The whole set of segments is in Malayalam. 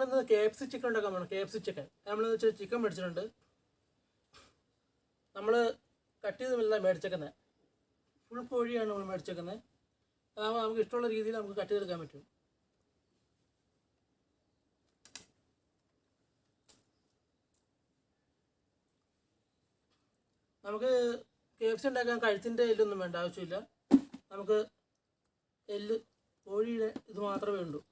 നമ്മളിന്ന് KFC ചിക്കൻ ഉണ്ടാക്കാൻ പോകണം. KFC ചിക്കൻ നമ്മൾ ചിക്കൻ മേടിച്ചിട്ടുണ്ട്. നമ്മൾ കട്ട് ചെയ്തല്ല മേടിച്ചേക്കുന്നത്, ഫുൾ കോഴിയാണ് നമ്മൾ മേടിച്ചേക്കുന്നത്. അതാകുമ്പോൾ നമുക്ക് ഇഷ്ടമുള്ള രീതിയിൽ നമുക്ക് കട്ട് ചെയ്തെടുക്കാൻ പറ്റും. നമുക്ക് KFC ഉണ്ടാക്കാൻ കഴുത്തിൻ്റെ എല്ലൊന്നും വേണ്ട, ആവശ്യമില്ല. നമുക്ക് എല്ല് കോഴിയുടെ ഇത് മാത്രമേ ഉള്ളൂ.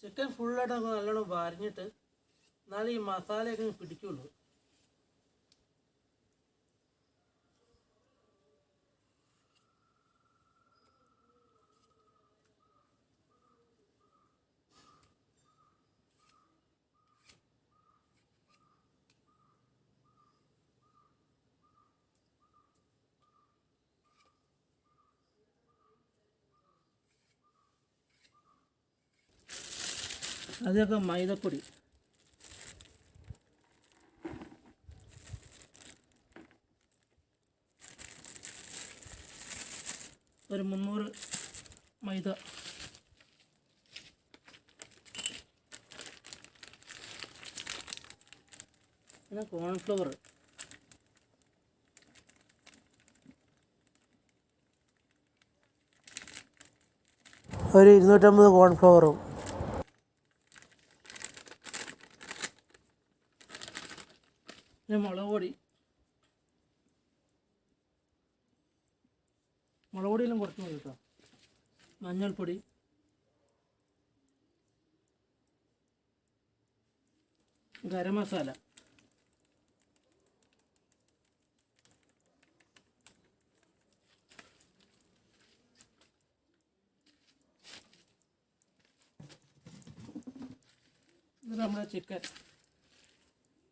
ചിക്കൻ ഫുള്ളായിട്ട് നമുക്ക് നല്ലോണം വരഞ്ഞിട്ട് എന്നാലും ഈ മസാലയൊക്കെ പിടിക്കുള്ളൂ. അതൊക്കെ മൈദപ്പൊടി, ഒരു 300 മൈദ, പിന്നെ കോൺഫ്ലവർ ഒരു 250 കോൺഫ്ലവറും, പിന്നെ മുളക് പൊടിയെല്ലാം കുറച്ച് മതി കേട്ടോ. മഞ്ഞൾപ്പൊടി, ഗരം മസാല, ഇത് നമ്മുടെ ചിക്കൻ.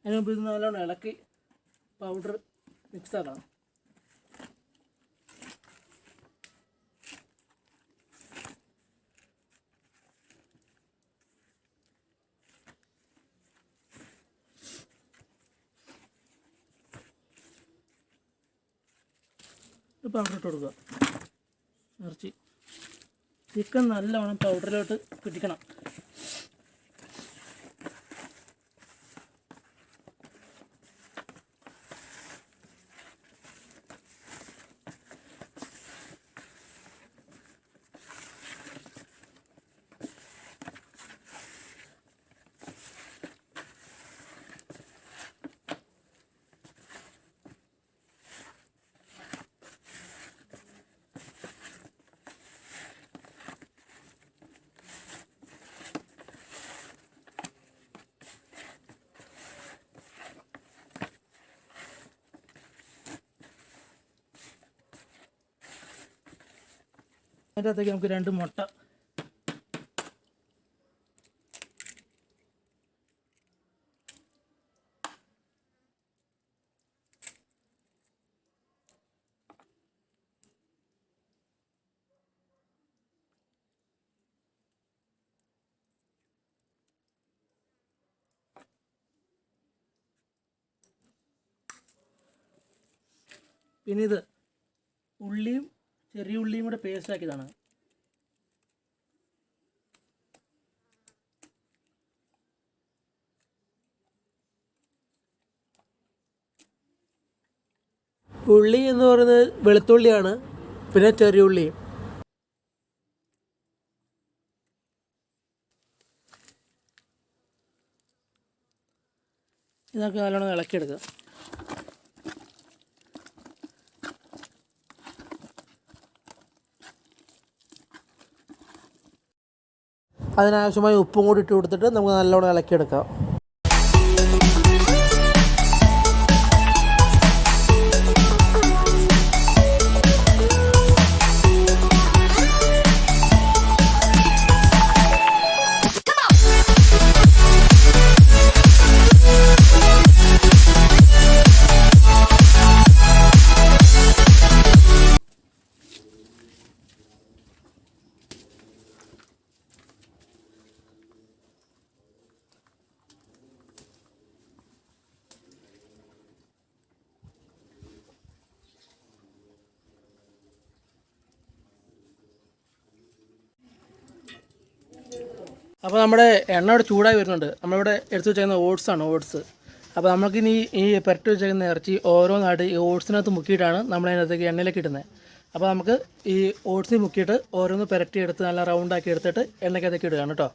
അതിനുമുമ്പ് ഇത് നല്ലോണം ഇളക്കി പൗഡർ മിക്സ് ആക്കണം. പൗഡർ ഇട്ട് കൊടുക്കുക. ഇറച്ചി ചിക്കൻ നല്ലവണ്ണം പൗഡറിലോട്ട് പിടിക്കണം. അതിൻ്റെ അകത്തേക്ക് നമുക്ക് 2 മുട്ട, പിന്നെ ഇത് ഉള്ളിയും ചെറിയ ഉള്ളിയും കൂടെ പേസ്റ്റ് ആക്കിയതാണ്. ഉള്ളി എന്ന് പറയുന്നത് വെളുത്തുള്ളിയാണ്, പിന്നെ ചെറിയ ഉള്ളിയും. ഇതൊക്കെ നല്ലോണം ഇളക്കിയെടുക്കുക. അതിനാവശ്യമായ ഉപ്പും കൂടി ഇട്ട് കൊടുത്തിട്ട് നമുക്ക് നല്ലോണം ഇളക്കിയെടുക്കാം. അപ്പോൾ നമ്മുടെ എണ്ണ ഇവിടെ ചൂടായി വരുന്നുണ്ട്. നമ്മളിവിടെ എടുത്ത് വെച്ചേക്കുന്ന ഓട്സാണ്, ഓട്സ്. അപ്പോൾ നമുക്കിനി ഈ പുരട്ടി വെച്ചേക്കുന്ന ഇറച്ചി ഓരോന്നായിട്ട് ഈ ഓട്സിനകത്ത് മുക്കിയിട്ടാണ് നമ്മളതിനകത്തേക്ക് എണ്ണയിലേക്ക് ഇടുന്നത്. അപ്പോൾ നമുക്ക് ഈ ഓട്സിൽ മുക്കിയിട്ട് ഓരോന്ന് പുരട്ടി എടുത്ത് നല്ല റൗണ്ടാക്കി എടുത്തിട്ട് എണ്ണയ്ക്കകത്തേക്ക് ഇടുകയാണ് കേട്ടോ.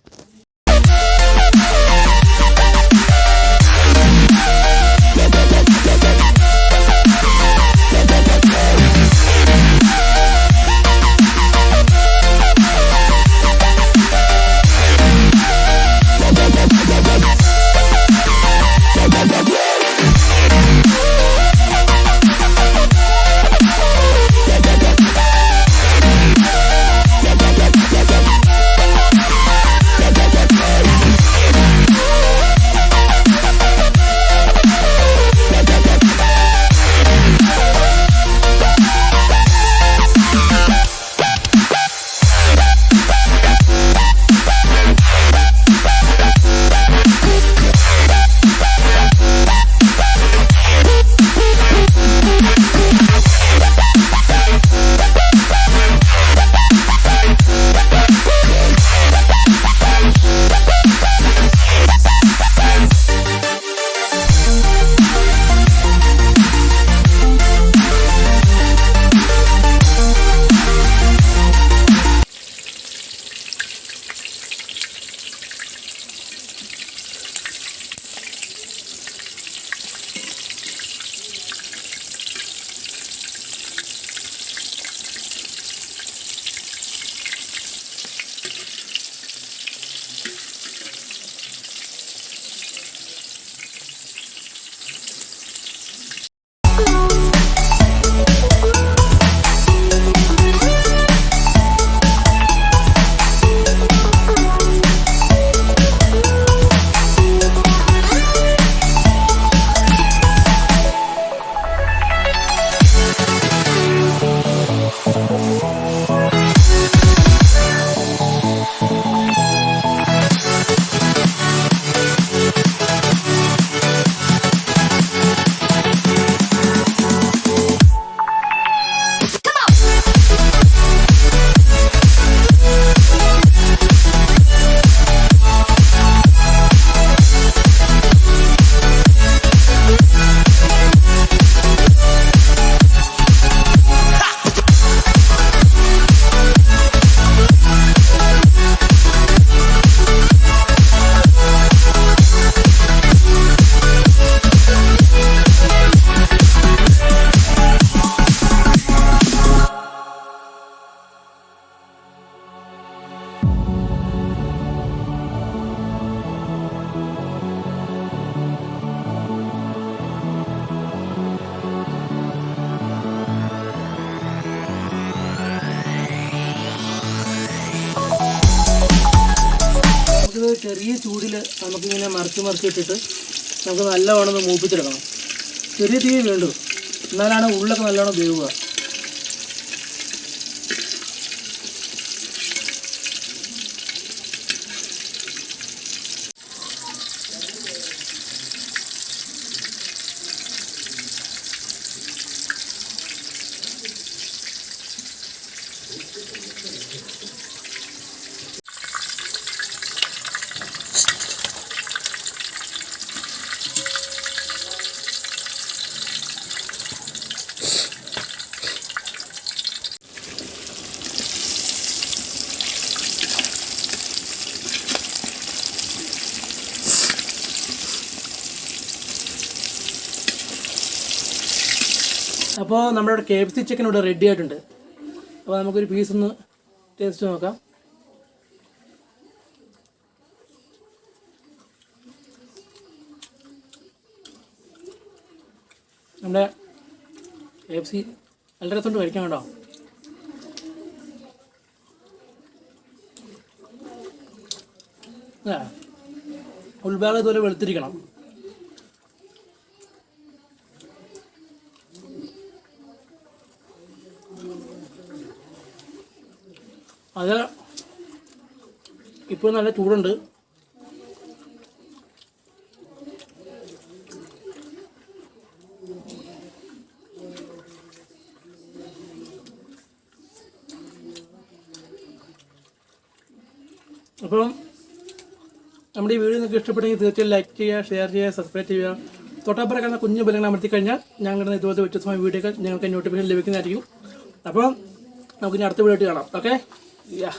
ചെറിയ ചൂടിൽ നമുക്കിങ്ങനെ മറിച്ച് ഇട്ടിട്ട് നമുക്ക് നല്ലവണ്ണം മൂപ്പിച്ചെടുക്കണം. ചെറിയ തീ വേണ്ടു, എന്നാലാണ് ഉള്ളൊക്കെ നല്ലോണം വേവുക. അപ്പോൾ നമ്മുടെ KFC ചിക്കൻ ഇവിടെ റെഡി ആയിട്ടുണ്ട്. അപ്പോൾ നമുക്കൊരു പീസ് ഒന്ന് ടേസ്റ്റ് നോക്കാം. നമ്മുടെ KFC നല്ല രസമുണ്ട് കഴിക്കാൻ കേട്ടോ. ഉൾഭാഗം ഇതുപോലെ വെളുത്തിരിക്കണം. അത് ഇപ്പോൾ നല്ല ചൂടുണ്ട്. അപ്പം നമ്മുടെ ഈ വീഡിയോ നിങ്ങൾക്ക് ഇഷ്ടപ്പെട്ടെങ്കിൽ തീർച്ചയായും ലൈക്ക് ചെയ്യുക, ഷെയർ ചെയ്യുക, സബ്സ്ക്രൈബ് ചെയ്യുക. തൊട്ടപ്പുറം കാണുന്ന കുഞ്ഞു ബെല്ലങ്ങൾ അമർത്തി കഴിഞ്ഞാൽ ഞങ്ങളുടെ ഇതുപോലത്തെ വ്യത്യസ്തമായ വീഡിയോകൾ ഞങ്ങൾക്ക് നോട്ടിഫിക്കേഷൻ ലഭിക്കുന്നതായിരിക്കും. അപ്പോൾ നമുക്കിനി അടുത്ത വീഡിയോ കാണാം. ഓക്കെ, യാ.